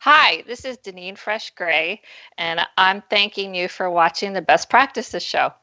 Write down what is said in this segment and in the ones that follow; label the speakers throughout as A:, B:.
A: Hi, this is Danine Fresh Gray, and I'm thanking you for watching the Best Practices Show.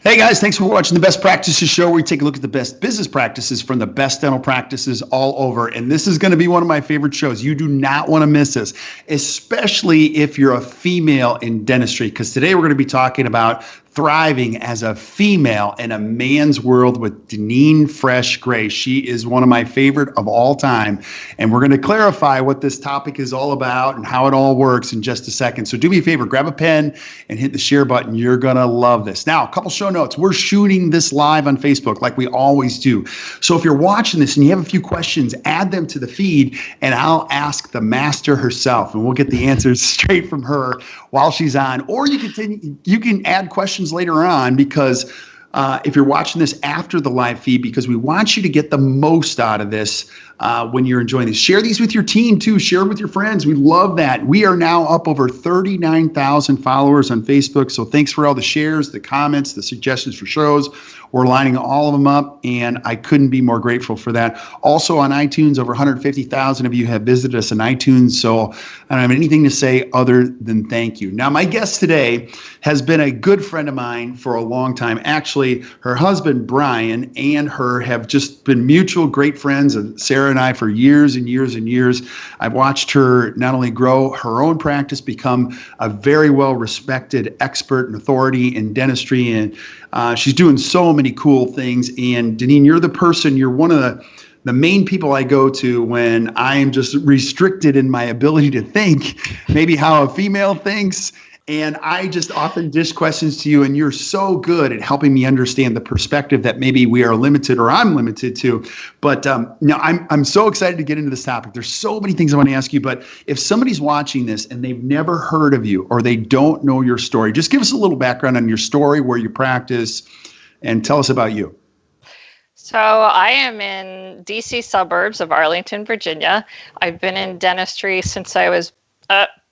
B: Hey guys, thanks for watching the Best Practices Show, where we take a look at the best business practices from the best dental practices all over. And this is going to be one of my favorite shows. You do not want to miss this, especially if you're a female in dentistry, because today we're going to be talking about thriving as a female in a man's world with Danine Fresh Gray. She is one of my favorite of all time. And we're going to clarify what this topic is all about and how it all works in just a second. So do me a favor, grab a pen and hit the share button. You're going to love this. Now, a couple show notes. We're shooting this live on Facebook like we always do. So if you're watching this and you have a few questions, add them to the feed and I'll ask the master herself and we'll get the answers straight from her while she's on. Or you can add questions later on, because if you're watching this after the live feed, because we want you to get the most out of this when you're enjoying this. Share these with your team too. Share with your friends. We love that. We are now up over 39,000 followers on Facebook. So thanks for all the shares, the comments, the suggestions for shows. We're lining all of them up, and I couldn't be more grateful for that. Also on iTunes, over 150,000 of you have visited us on iTunes, so I don't have anything to say other than thank you. Now, my guest today has been a good friend of mine for a long time. Actually, her husband, Brian, and her have just been mutual great friends, and Sarah and I, for years and years and years. I've watched her not only grow her own practice, become a very well-respected expert and authority in dentistry, and she's doing so many cool things. And Danine, you're one of the main people I go to when I am just restricted in my ability to think, maybe how a female thinks. And I just often dish questions to you, and you're so good at helping me understand the perspective that maybe we are limited or I'm limited to. But I'm so excited to get into this topic. There's so many things I want to ask you, but if somebody's watching this and they've never heard of you or they don't know your story, just give us a little background on your story, where you practice, and tell us about you.
A: So I am in DC suburbs of Arlington, Virginia. I've been in dentistry since I was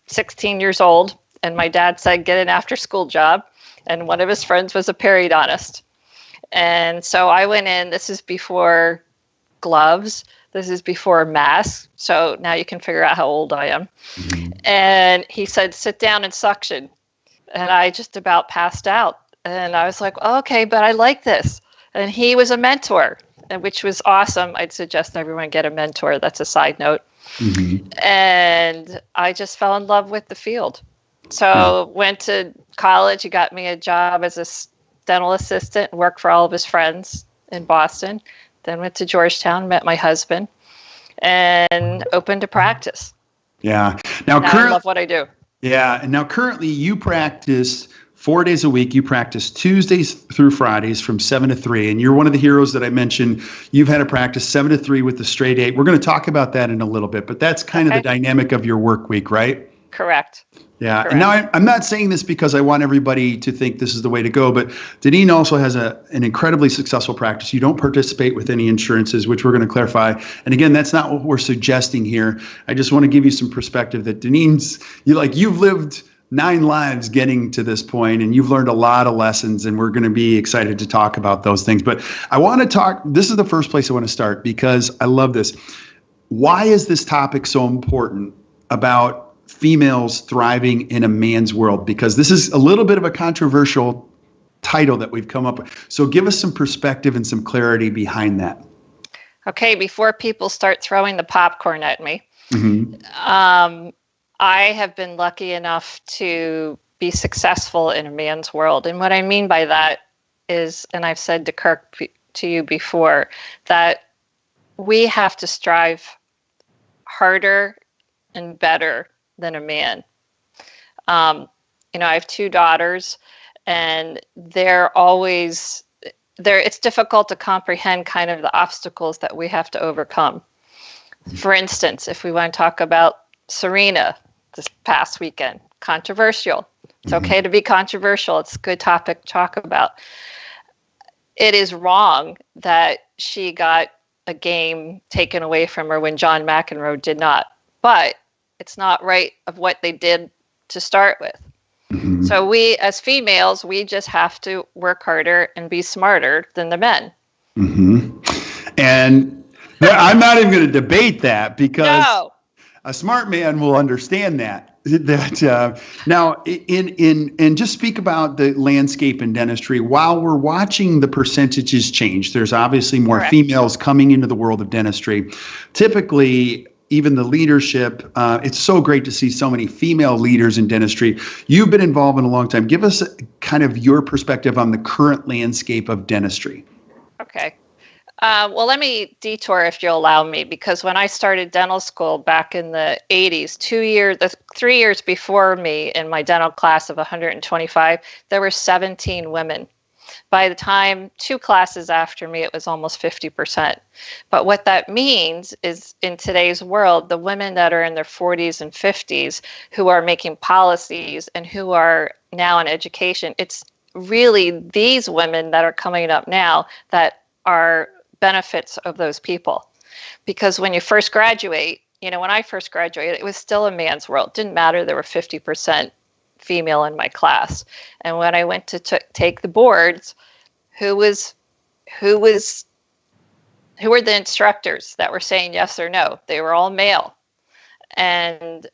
A: 16 years old. And my dad said, get an after-school job. And one of his friends was a periodontist. And so I went in. This is before gloves. This is before masks. So now you can figure out how old I am. Mm-hmm. And he said, sit down and suction. And I just about passed out. And I was like, oh, okay, but I like this. And he was a mentor, which was awesome. I'd suggest everyone get a mentor. That's a side note. Mm-hmm. And I just fell in love with the field. So went to college. He got me a job as a dental assistant, worked for all of his friends in Boston. Then went to Georgetown, met my husband, and opened a practice.
B: Yeah.
A: Now I love what I do.
B: Yeah. And now currently you practice 4 days a week. You practice Tuesdays through Fridays from 7 to 3. And you're one of the heroes that I mentioned. You've had a practice 7 to 3 with the straight 8. We're going to talk about that in a little bit, but that's kind of the dynamic of your work week, right?
A: Correct.
B: Yeah.
A: Correct.
B: And now I'm not saying this because I want everybody to think this is the way to go, but Danine also has an incredibly successul practice. You don't participate with any insurances, which we're going to clarify. And again, that's not what we're suggesting here. I just want to give you some perspective that Danine's, you've lived 9 lives getting to this point, and you've learned a lot of lessons, and we're going to be excited to talk about those things. But I want to talk, this is the first place I want to start, because I love this. Why is this topic so important about females thriving in a man's world? Because this is a little bit of a controversial title that we've come up with. So give us some perspective and some clarity behind that.
A: Okay, before people start throwing the popcorn at me, I have been lucky enough to be successful in a man's world. And what I mean by that is, and I've said to Kirk, to you before, that we have to strive harder and better than a man. I have 2 daughters, and it's difficult to comprehend kind of the obstacles that we have to overcome. For instance, if we want to talk about Serena this past weekend, controversial. It's okay to be controversial. It's a good topic to talk about. It is wrong that she got a game taken away from her when John McEnroe did not. But it's not right of what they did to start with. So we, as females, we just have to work harder and be smarter than the men.
B: And I'm not even going to debate that, because a smart man will understand that. Now, and just speak about the landscape in dentistry. While we're watching the percentages change, there's obviously more females coming into the world of dentistry. Typically, even the leadership, it's so great to see so many female leaders in dentistry. You've been involved in a long time. Give us kind of your perspective on the current landscape of dentistry.
A: Okay. Well, let me detour, if you'll allow me, because when I started dental school back in the 80s, 3 years before me in my dental class of 125, there were 17 women. By the time 2 classes after me, it was almost 50%. But what that means is, in today's world, the women that are in their 40s and 50s who are making policies and who are now in education, it's really these women that are coming up now that are benefits of those people. Because when you first graduate, when I first graduated, it was still a man's world. It didn't matter, there were 50% female in my class. And when I went to take the boards, who were the instructors that were saying yes or no? They were all male. And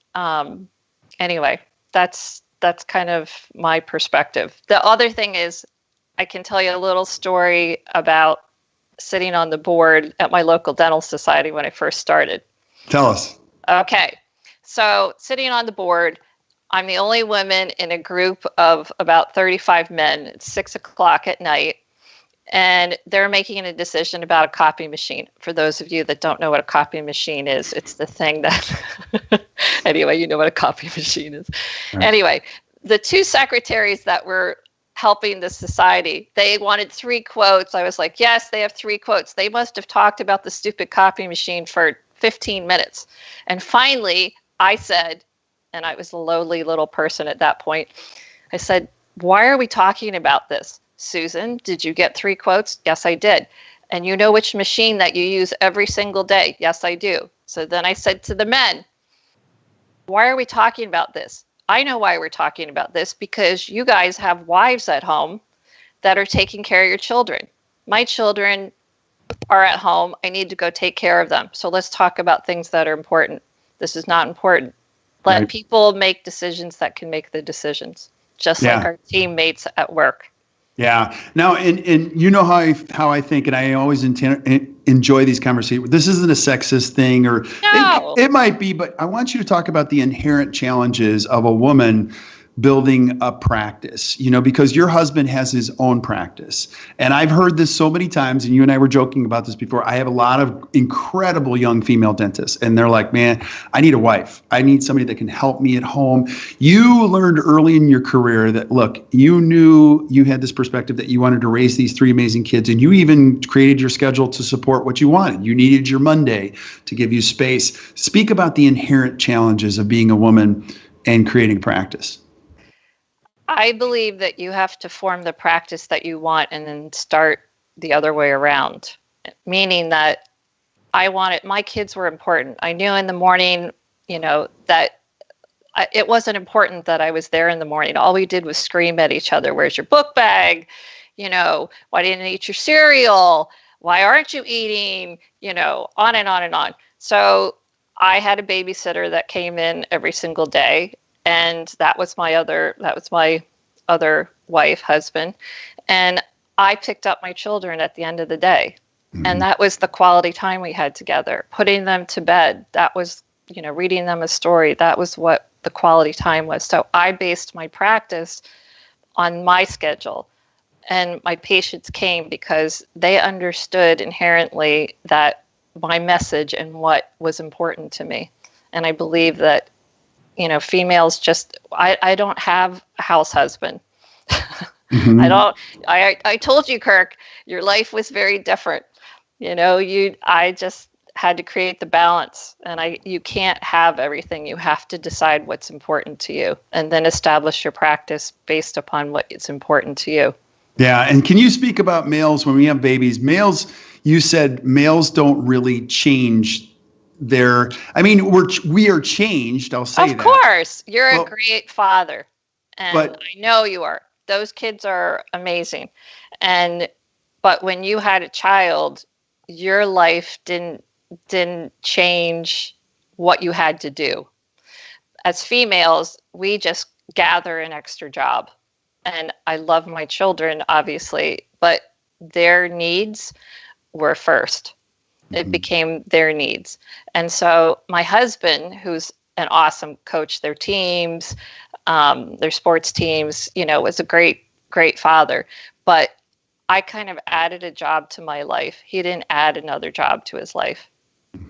A: anyway, that's kind of my perspective. The other thing is, I can tell you a little story about sitting on the board at my local dental society when I first started.
B: Tell us.
A: Okay. So sitting on the board, I'm the only woman in a group of about 35 men. It's 6:00 at night. And they're making a decision about a copy machine. For those of you that don't know what a copy machine is, it's the thing that, anyway, you know what a copy machine is. Right. Anyway, the 2 secretaries that were helping the society, they wanted 3 quotes. I was like, yes, they have 3 quotes. They must have talked about the stupid copy machine for 15 minutes. And finally, I said, and I was a lowly little person at that point, I said, why are we talking about this? Susan, did you get 3 quotes? Yes, I did. And you know which machine that you use every single day? Yes, I do. So then I said to the men, why are we talking about this? I know why we're talking about this, because you guys have wives at home that are taking care of your children. My children are at home. I need to go take care of them. So let's talk about things that are important. This is not important. Let people make decisions that can make the decisions, just like our teammates at work.
B: Yeah. Now, and you know how I think, and I always enjoy these conversations. This isn't a sexist thing, or it might be, but I want you to talk about the inherent challenges of a woman building a practice, because your husband has his own practice. And I've heard this so many times, and you and I were joking about this before. I have a lot of incredible young female dentists, and they're like, man, I need a wife. I need somebody that can help me at home. You learned early in your career that, look, you knew you had this perspective that you wanted to raise these 3 amazing kids, and you even created your schedule to support what you wanted. You needed your Monday to give you space. Speak about the inherent challenges of being a woman and creating practice.
A: I believe that you have to form the practice that you want and then start the other way around, meaning that my kids were important. I knew in the morning, that it wasn't important that I was there in the morning. All we did was scream at each other. Where's your book bag? Why didn't you eat your cereal? Why aren't you eating? On and on and on. So I had a babysitter that came in every single day. And that was my other wife, husband. And I picked up my children at the end of the day. Mm-hmm. And that was the quality time we had together. Putting them to bed, that was, reading them a story. That was what the quality time was. So I based my practice on my schedule. And my patients came because they understood inherently that my message and what was important to me. And I believe that females I don't have a house husband. Mm-hmm. I told you, Kirk, your life was very different. I had to create the balance. And you can't have everything. You have to decide what's important to you and then establish your practice based upon what is important to you.
B: Yeah. And can you speak about males when we have babies? Males, you said males don't really change we are changed. I'll say that.
A: Of course, you're a great father. And I know you are. Those kids are amazing. But when you had a child, your life didn't change what you had to do. As females, we just gather an extra job. And I love my children, obviously, but their needs were first. It became their needs. And so my husband, who's an awesome coach, their teams, their sports teams, was a great, great father. But I kind of added a job to my life. He didn't add another job to his life.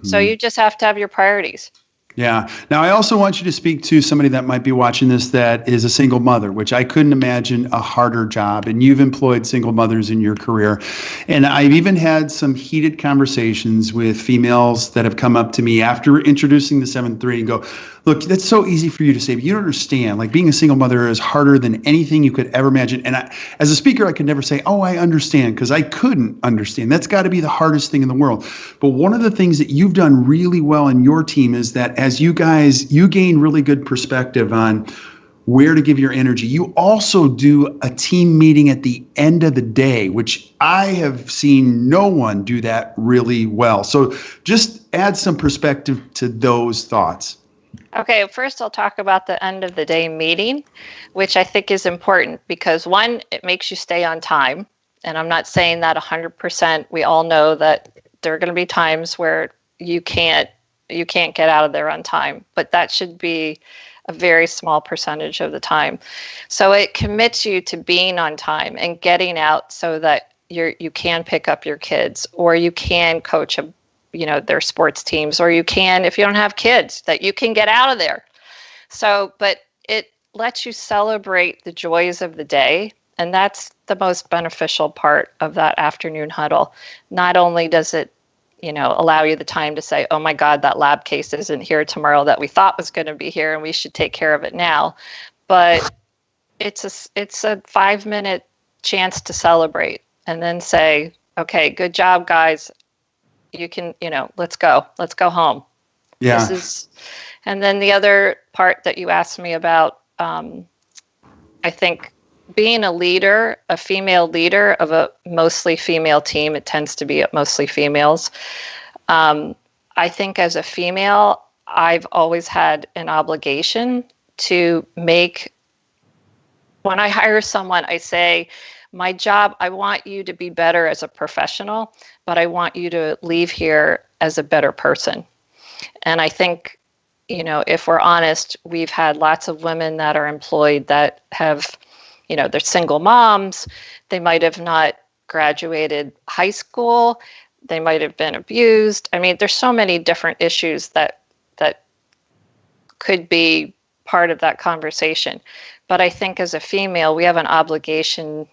A: So you just have to have your priorities.
B: Yeah. Now, I also want you to speak to somebody that might be watching this that is a single mother, which I couldn't imagine a harder job. And you've employed single mothers in your career. And I've even had some heated conversations with females that have come up to me after introducing the 7-3 and go, look, that's so easy for you to say, but you don't understand. Like, being a single mother is harder than anything you could ever imagine. And as a speaker, I could never say, oh, I understand, because I couldn't understand. That's got to be the hardest thing in the world. But one of the things that you've done really well in your team is that as you gain really good perspective on where to give your energy. You also do a team meeting at the end of the day, which I have seen no one do that really well. So just add some perspective to those thoughts.
A: Okay, first I'll talk about the end of the day meeting, which I think is important because, one, it makes you stay on time. And I'm not saying that 100%. We all know that there are going to be times where you can't get out of there on time, but that should be a very small percentage of the time. So it commits you to being on time and getting out so that you can pick up your kids, or you can coach their sports teams, or you can, if you don't have kids, that you can get out of there. So, but it lets you celebrate the joys of the day. And that's the most beneficial part of that afternoon huddle. Not only does it, allow you the time to say, oh my God, that lab case isn't here tomorrow that we thought was going to be here and we should take care of it now. But it's a 5-minute chance to celebrate and then say, okay, good job, guys. You can, let's go home.
B: Yeah.
A: And then the other part that you asked me about, I think being a female leader of a mostly female team, it tends to be mostly females. I think as a female, I've always had an obligation to when I hire someone, I say, my job, I want you to be better as a professional, but I want you to leave here as a better person. And I think, if we're honest, we've had lots of women that are employed that have, they're single moms. They might have not graduated high school. They might have been abused. I mean, there's so many different issues that could be part of that conversation. But I think as a female, we have an obligation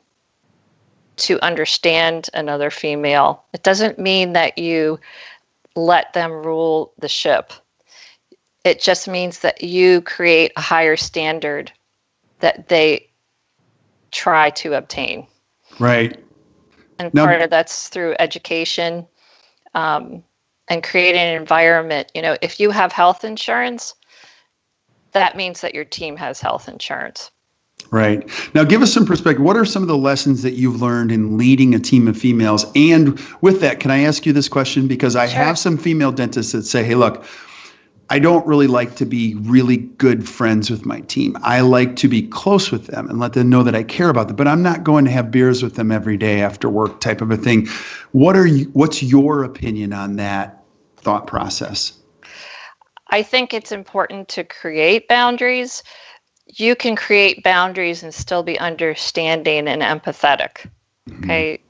A: to understand another female. It doesn't mean that you let them rule the ship. It just means that you create a higher standard that they try to obtain.
B: Right.
A: And part of that's through education, and creating an environment. If you have health insurance, that means that your team has health insurance.
B: Right. Now, give us some perspective. What are some of the lessons that you've learned in leading a team of females? And with that, can I ask you this question? Because I have some female dentists that say, hey, look, I don't really like to be really good friends with my team. I like to be close with them and let them know that I care about them, but I'm not going to have beers with them every day after work type of a thing. What's your opinion on that thought process?
A: I think it's important to create boundaries. You can create boundaries and still be understanding and empathetic. Okay.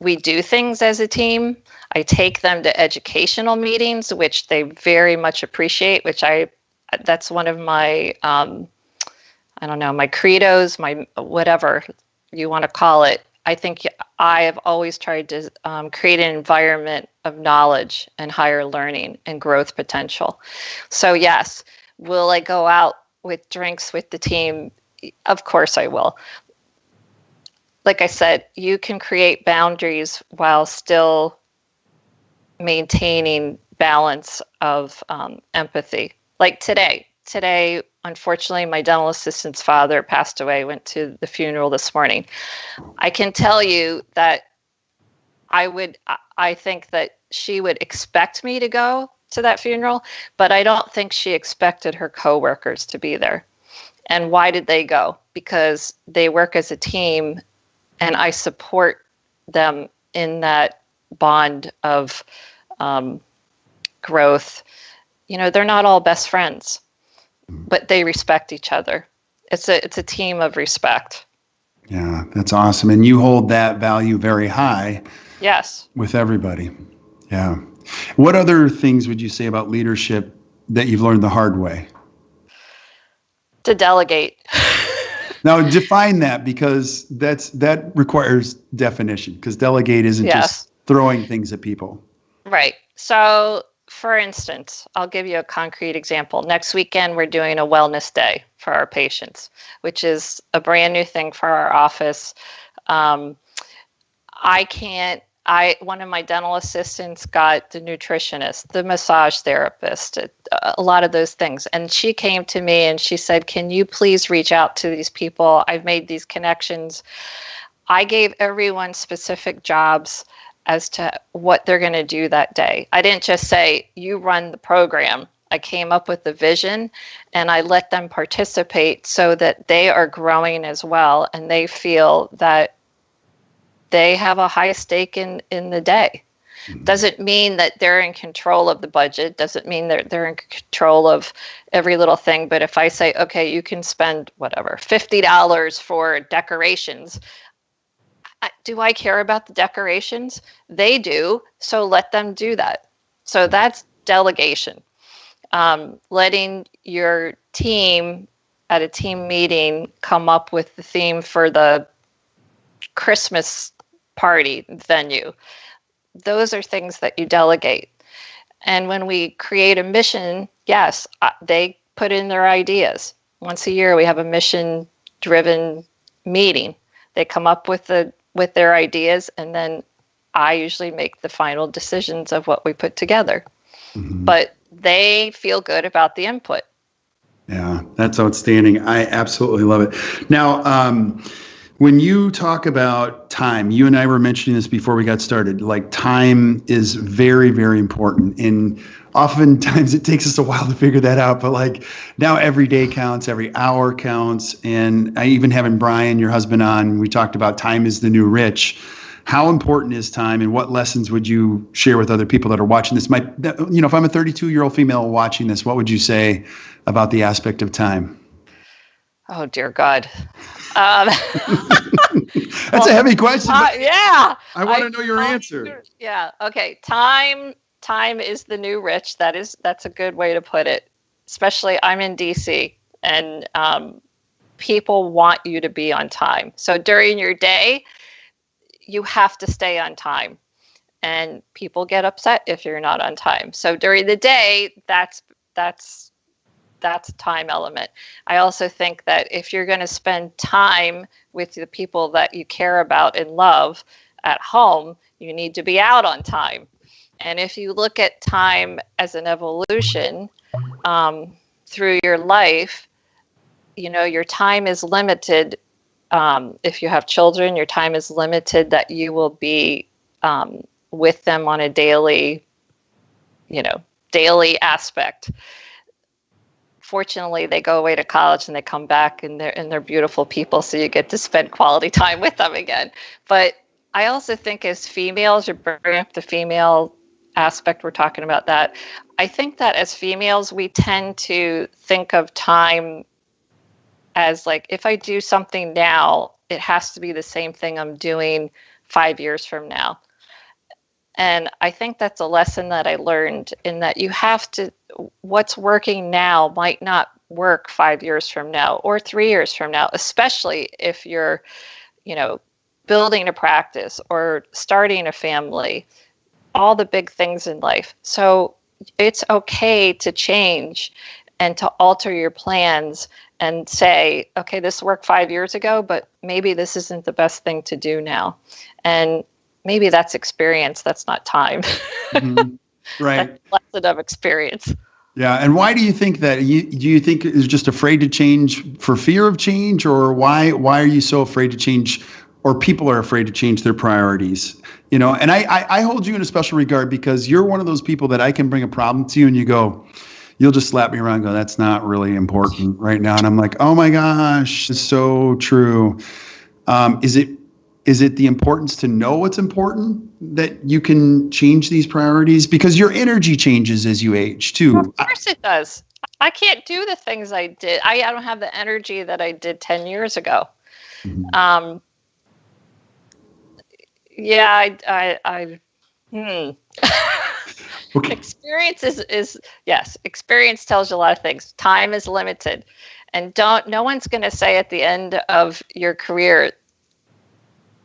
A: We do things as a team. I take them to educational meetings, which they very much appreciate, that's one of my, my credos, my whatever you want to call it. I think I have always tried to create an environment of knowledge and higher learning and growth potential. So yes, will I go out with drinks with the team? Of course I will. Like I said, you can create boundaries while still maintaining balance of empathy. Like today, unfortunately, my dental assistant's father passed away, went to the funeral this morning. I can tell you that I think that she would expect me to go to that funeral, but I don't think she expected her coworkers to be there. And why did they go? Because they work as a team, and I support them in that bond of growth. They're not all best friends, but they respect each other. It's a team of respect.
B: Yeah, that's awesome. And you hold that value very high.
A: Yes.
B: With everybody. Yeah. What other things would you say about leadership that you've learned the hard way?
A: To delegate.
B: Now define that, because that requires definition, because delegate isn't just throwing things at people.
A: Right. So for instance, I'll give you a concrete example. Next weekend, we're doing a wellness day for our patients, which is a brand new thing for our office. One of my dental assistants got the nutritionist, the massage therapist, a lot of those things. And she came to me and she said, can you please reach out to these people? I've made these connections. I gave everyone specific jobs as to what they're going to do that day. I didn't just say, you run the program. I came up with the vision and I let them participate so that they are growing as well and they feel that they have a high stake in the day. Doesn't mean that they're in control of the budget. Doesn't mean that they're in control of every little thing. But if I say, okay, you can spend whatever, $50 for decorations. Do I care about the decorations? They do. So let them do that. So that's delegation. Letting your team at a team meeting come up with the theme for the Christmas party venue. Those are things that you delegate. And when we create a mission, yes, they put in their ideas. Once a year, we have a mission-driven meeting. They come up with their ideas, and then I usually make the final decisions of what we put together. Mm-hmm. But they feel good about the input.
B: Yeah, that's outstanding. I absolutely love it. Now, when you talk about time, you and I were mentioning this before we got started, like time is very, very important. And oftentimes it takes us a while to figure that out. But like now every day counts, every hour counts. And I even having Brian, your husband, on, we talked about time is the new rich. How important is time, and what lessons would you share with other people that are watching this? If I'm a 32-year-old female watching this, what would you say about the aspect of time?
A: Oh, dear God.
B: That's a heavy question.
A: Yeah.
B: I want to know your answer.
A: Yeah. Okay. Time is the new rich. That's a good way to put it. Especially I'm in DC, and people want you to be on time. So during your day, you have to stay on time, and people get upset if you're not on time. So during the day, that's a time element. I also think that if you're going to spend time with the people that you care about and love at home, you need to be out on time. And if you look at time as an evolution through your life, your time is limited. If you have children, your time is limited, that you will be with them on a daily aspect. Fortunately, they go away to college and they come back and they're beautiful people, so you get to spend quality time with them again. But I also think as females, you're bringing up the female aspect, we're talking about that. I think that as females, we tend to think of time as like, if I do something now, it has to be the same thing I'm doing 5 years from now. And I think that's a lesson that I learned, in that you have to, what's working now might not work 5 years from now or 3 years from now, especially if you're, building a practice or starting a family, all the big things in life. So it's okay to change and to alter your plans and say, okay, this worked 5 years ago, but maybe this isn't the best thing to do now. And maybe that's experience. That's not time.
B: Mm-hmm. Right.
A: That's a lesson of experience.
B: Yeah. And why do you think that? Do you think is just afraid to change for fear of change, or why are you so afraid to change, or people are afraid to change their priorities? You know, and I hold you in a special regard because you're one of those people that I can bring a problem to you and you go, you'll just slap me around and go, that's not really important right now. And I'm like, oh my gosh, it's so true. Is it the importance to know what's important that you can change these priorities? Because your energy changes as you age too.
A: Well, of course it does. I can't do the things I did. I don't have the energy that I did 10 years ago. Mm-hmm. Okay. Experience is yes. Experience tells you a lot of things. Time is limited, and no one's going to say at the end of your career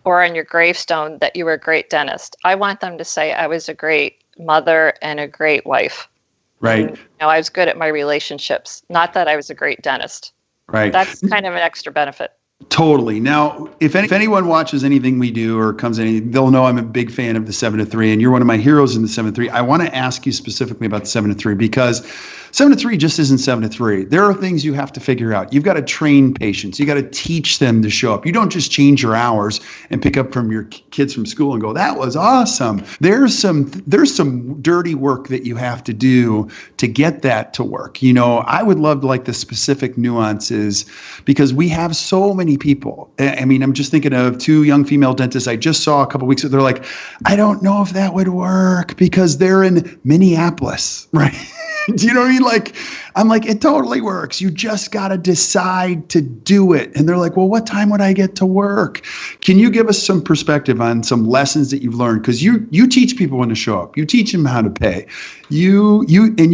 A: or on your gravestone that you were a great dentist. I want them to say I was a great mother and a great wife.
B: Right.
A: And, I was good at my relationships. Not that I was a great dentist.
B: Right.
A: That's kind of an extra benefit.
B: Totally. Now, if anyone watches anything we do or comes in, they'll know I'm a big fan of the 7 to 3, and you're one of my heroes in the 7 to 3. I want to ask you specifically about the 7 to 3 because 7 to 3 just isn't 7 to 3. There are things you have to figure out. You've got to train patients. You got to teach them to show up. You don't just change your hours and pick up from your kids from school and go, that was awesome. There's some dirty work that you have to do to get that to work. You know, I would love to like the specific nuances because we have so many people. I mean, I'm just thinking of 2 young female dentists I just saw a couple of weeks ago. They're like, I don't know if that would work because they're in Minneapolis, right? Do you know what I mean? Like, I'm like, it totally works. You just got to decide to do it. And they're like, well, what time would I get to work? Can you give us some perspective on some lessons that you've learned? Because you teach people when to show up. You teach them how to pay. You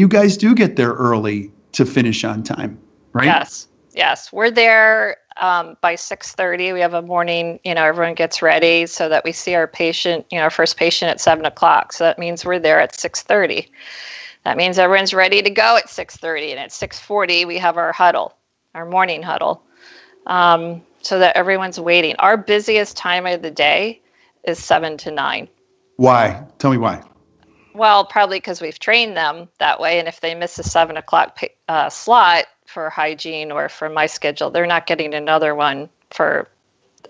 B: guys do get there early to finish on time, right?
A: Yes. We're there by 6:30. We have a morning, everyone gets ready so that we see our patient, our first patient at 7 o'clock. So that means we're there at 6:30. That means everyone's ready to go at 6:30, and at 6:40 we have our huddle, our morning huddle, so that everyone's waiting. Our busiest time of the day is 7 to 9.
B: Why? Tell me why.
A: Well, probably because we've trained them that way, and if they miss a 7 o'clock slot for hygiene or for my schedule, they're not getting another one for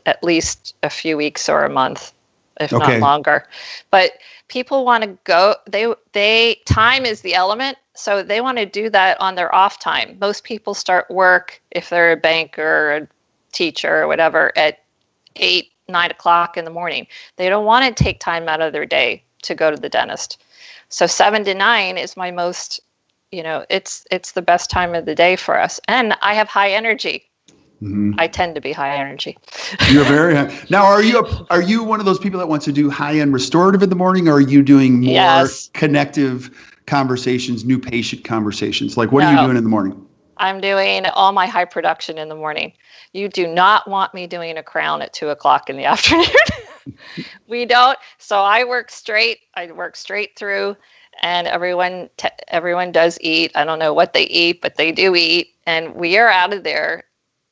A: at least a few weeks or a month, if not longer. But people want to go, time is the element, so they want to do that on their off time. Most people start work, if they're a banker or a teacher or whatever, at 8, 9 o'clock in the morning. They don't want to take time out of their day to go to the dentist. So 7 to 9 is my most, it's the best time of the day for us. And I have high energy. Mm-hmm. I tend to be high energy.
B: You're very high. Now, are you one of those people that wants to do high-end restorative in the morning, or are you doing more connective conversations, new patient conversations? Like, what are you doing in the morning?
A: I'm doing all my high production in the morning. You do not want me doing a crown at 2 o'clock in the afternoon. We don't. So I work straight through, and everyone does eat. I don't know what they eat, but they do eat, and we are out of there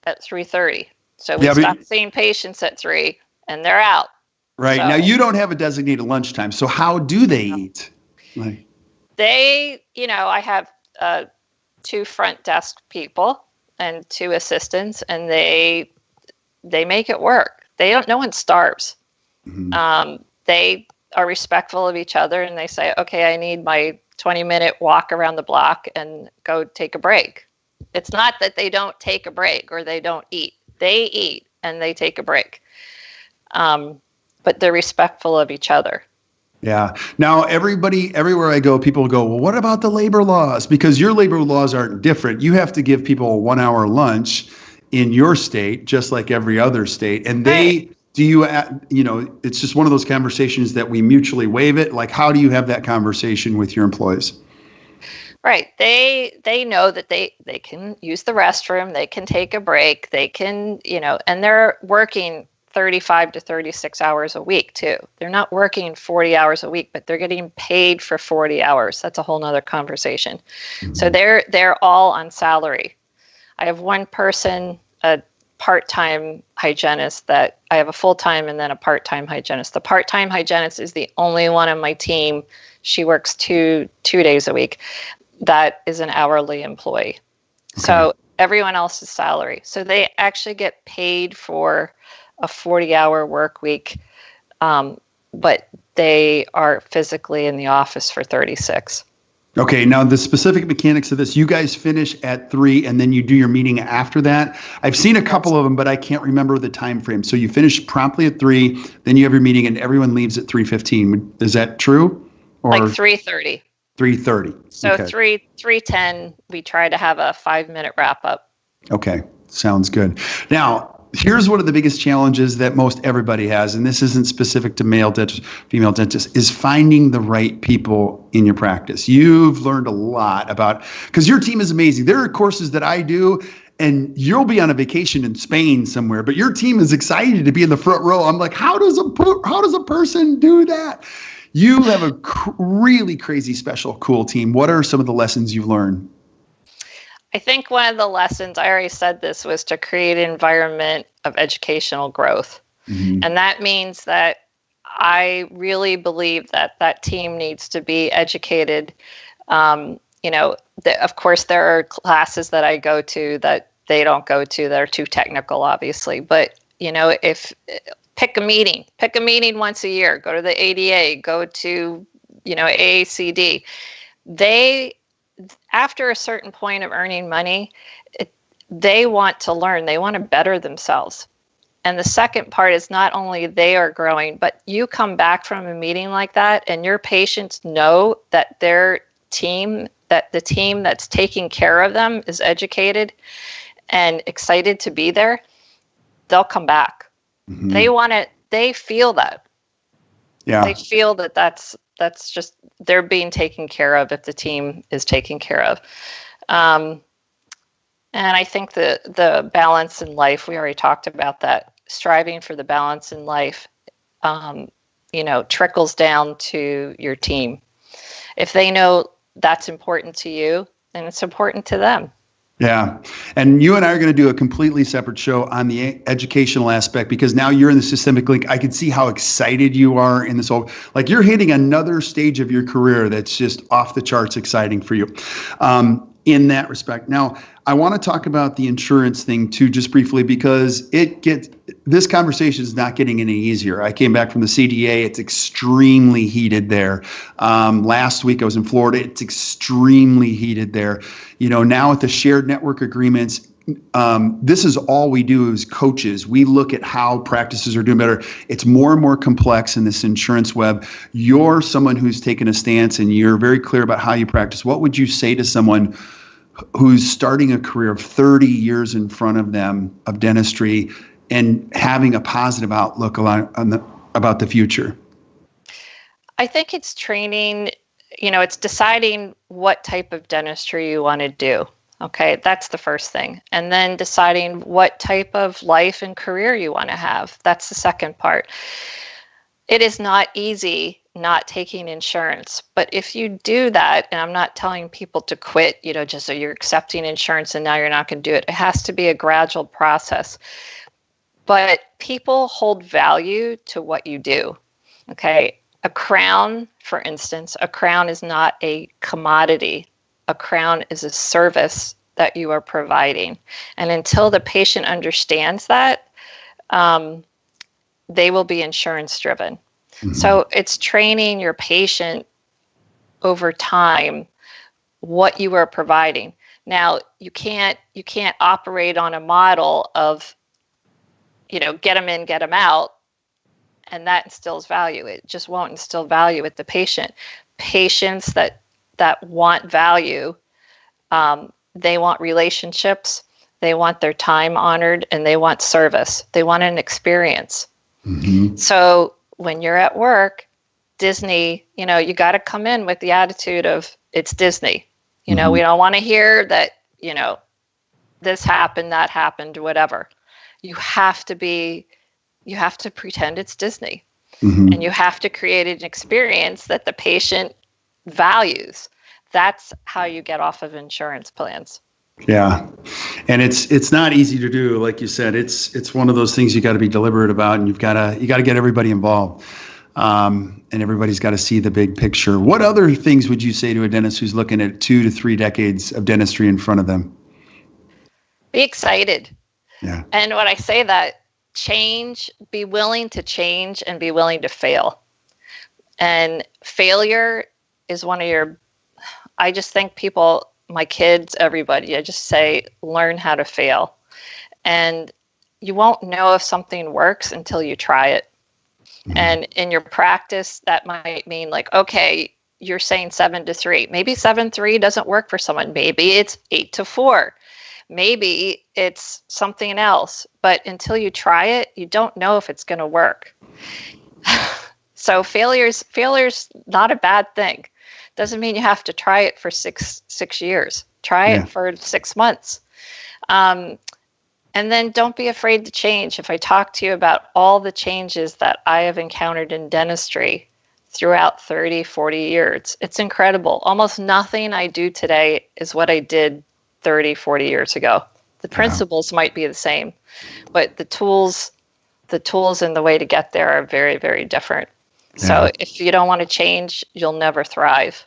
A: at 3:30. So we stop seeing patients at 3 and they're out.
B: Right. So, now you don't have a designated lunchtime. So how do they eat?
A: I have 2 front desk people and 2 assistants, and they make it work. No one starves. Mm-hmm. They are respectful of each other, and they say, okay, I need my 20-minute walk around the block and go take a break. It's not that they don't take a break or they don't eat. They eat and they take a break. But they're respectful of each other.
B: Yeah. Now, everywhere I go, people go, well, what about the labor laws? Because your labor laws aren't different. You have to give people a 1-hour lunch in your state, just like every other state. And it's just one of those conversations that we mutually waive it. Like, how do you have that conversation with your employees?
A: Right. They know that they can use the restroom, they can take a break, they can, and they're working 35 to 36 hours a week too. They're not working 40 hours a week, but they're getting paid for 40 hours. That's a whole nother conversation. Mm-hmm. So they're all on salary. I have one person, a part-time hygienist, that I have a full-time and then a part-time hygienist. The part-time hygienist is the only one on my team. She works two days a week. That is an hourly employee. Okay. So everyone else is salary. So they actually get paid for a 40-hour work week, but they are physically in the office for 36.
B: Okay, now the specific mechanics of this, you guys finish at 3 and then you do your meeting after that. I've seen a couple of them, but I can't remember the time frame. So you finish promptly at 3, then you have your meeting and everyone leaves at 3:15. Is that true? Or
A: like 3:30.
B: 3:30.
A: So okay. 3:10, we try to have a 5-minute wrap up.
B: Okay, sounds good. Now, here's one of the biggest challenges that most everybody has, and this isn't specific to male dentists, female dentists, is finding the right people in your practice. You've learned a lot about, because your team is amazing. There are courses that I do, and you'll be on a vacation in Spain somewhere, but your team is excited to be in the front row. I'm like, how does a person do that? You have a really crazy, special, cool team. What are some of the lessons you've learned?
A: I think one of the lessons, I already said this, was to create an environment of educational growth. Mm-hmm. And that means that I really believe that that team needs to be educated. Of course, there are classes that I go to that they don't go to that are too technical, obviously. But, if pick a meeting once a year, go to the ADA, go to, AACD. After a certain point of earning money, they want to learn. They want to better themselves. And the second part is not only they are growing, but you come back from a meeting like that and your patients know that the team that's taking care of them is educated and excited to be there. They'll come back. Mm-hmm. They feel that. Yeah. They feel that that's just, they're being taken care of if the team is taken care of. And I think the balance in life, we already talked about that, striving for the balance in life, trickles down to your team. If they know that's important to you, then it's important to them.
B: Yeah. And you and I are going to do a completely separate show on the educational aspect, because now you're in the systemic link. I can see how excited you are in this whole, like you're hitting another stage of your career that's just off the charts exciting for you in that respect. Now, I want to talk about the insurance thing too, just briefly, because this conversation is not getting any easier. I came back from the CDA. It's extremely heated there. Last week I was in Florida. It's extremely heated there. Now with the shared network agreements, this is all we do as coaches. We look at how practices are doing better. It's more and more complex in this insurance web. You're someone who's taken a stance and you're very clear about how you practice. What would you say to someone who's starting a career of 30 years in front of them of dentistry and having a positive outlook about the future?
A: I think it's training, it's deciding what type of dentistry you want to do. Okay, that's the first thing. And then deciding what type of life and career you want to have. That's the second part. It is not easy not taking insurance. But if you do that, and I'm not telling people to quit, just so you're accepting insurance and now you're not going to do it. It has to be a gradual process. But people hold value to what you do. Okay, a crown, for instance, a crown is not a commodity. A crown is a service that you are providing. And until the patient understands that, they will be insurance driven. Mm-hmm. So it's training your patient over time what you are providing. Now, you can't operate on a model of, get them in, get them out, and that instills value. It just won't instill value with the patient. Patients that want value, they want relationships, they want their time honored, and they want service. They want an experience. Mm-hmm. So when you're at work, Disney, you got to come in with the attitude of it's Disney. Mm-hmm. We don't want to hear that, this happened, that happened, whatever. You have to be you have to pretend it's Disney.
B: Mm-hmm.
A: And you have to create an experience that the patient values. That's how you get off of insurance plans.
B: Yeah. And it's not easy to do. Like you said, it's one of those things you got to be deliberate about, and you got to get everybody involved. And everybody's got to see the big picture. What other things would you say to a dentist who's looking at 2 to 3 decades of dentistry in front of them?
A: Be excited.
B: Yeah.
A: And when I say that, change, be willing to change and be willing to fail. And failure is I just think people, my kids, everybody, I just say, learn how to fail. And you won't know if something works until you try it. Mm-hmm. And in your practice, that might mean like, okay, you're saying 7 to 3. Maybe 7-3 doesn't work for someone. Maybe it's 8-4. Maybe it's something else. But until you try it, you don't know if it's going to work. So failure's not a bad thing. Doesn't mean you have to try it for six years. Try it for 6 months. And then don't be afraid to change. If I talk to you about all the changes that I have encountered in dentistry throughout 30, 40 years, it's incredible. Almost nothing I do today is what I did 30, 40 years ago. The principles might be the same, but the tools and the way to get there are very, very different. So if you don't want to change, you'll never thrive.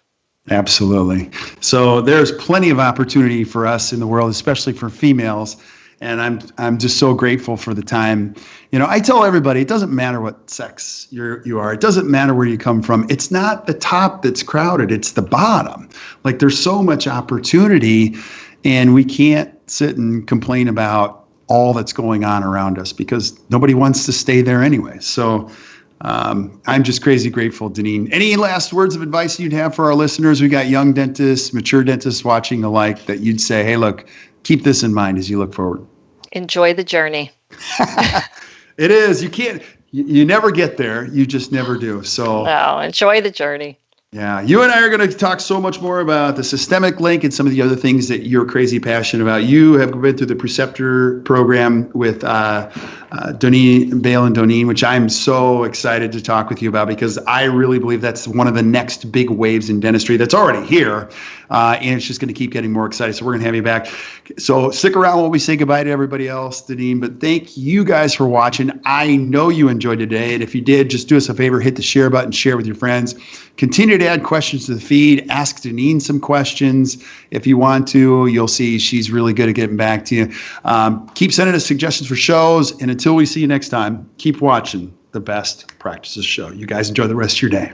B: Absolutely. So there's plenty of opportunity for us in the world, especially for females. And I'm just so grateful for the time. I tell everybody, it doesn't matter what sex you are. It doesn't matter where you come from. It's not the top that's crowded. It's the bottom. Like, there's so much opportunity, and we can't sit and complain about all that's going on around us because nobody wants to stay there anyway. So I'm just crazy grateful, Danine. Any last words of advice you'd have for our listeners? We got young dentists, mature dentists watching alike, that you'd say, hey, look, keep this in mind as you look forward.
A: Enjoy the journey.
B: It is. You never get there. You just never do. So
A: no, enjoy the journey.
B: Yeah, you and I are going to talk so much more about the systemic link and some of the other things that you're crazy passionate about. You have been through the Preceptor program with Danine, Bale and Danine, which I'm so excited to talk with you about because I really believe that's one of the next big waves in dentistry that's already here, and it's just going to keep getting more exciting. So we're going to have you back. So stick around while we say goodbye to everybody else, Danine. But thank you guys for watching. I know you enjoyed today, and if you did, just do us a favor, hit the share button, share with your friends. Continue to add questions to the feed. Ask Danine some questions if you want to. You'll see she's really good at getting back to you. Keep sending us suggestions for shows. And until we see you next time, keep watching the Best Practices Show. You guys enjoy the rest of your day.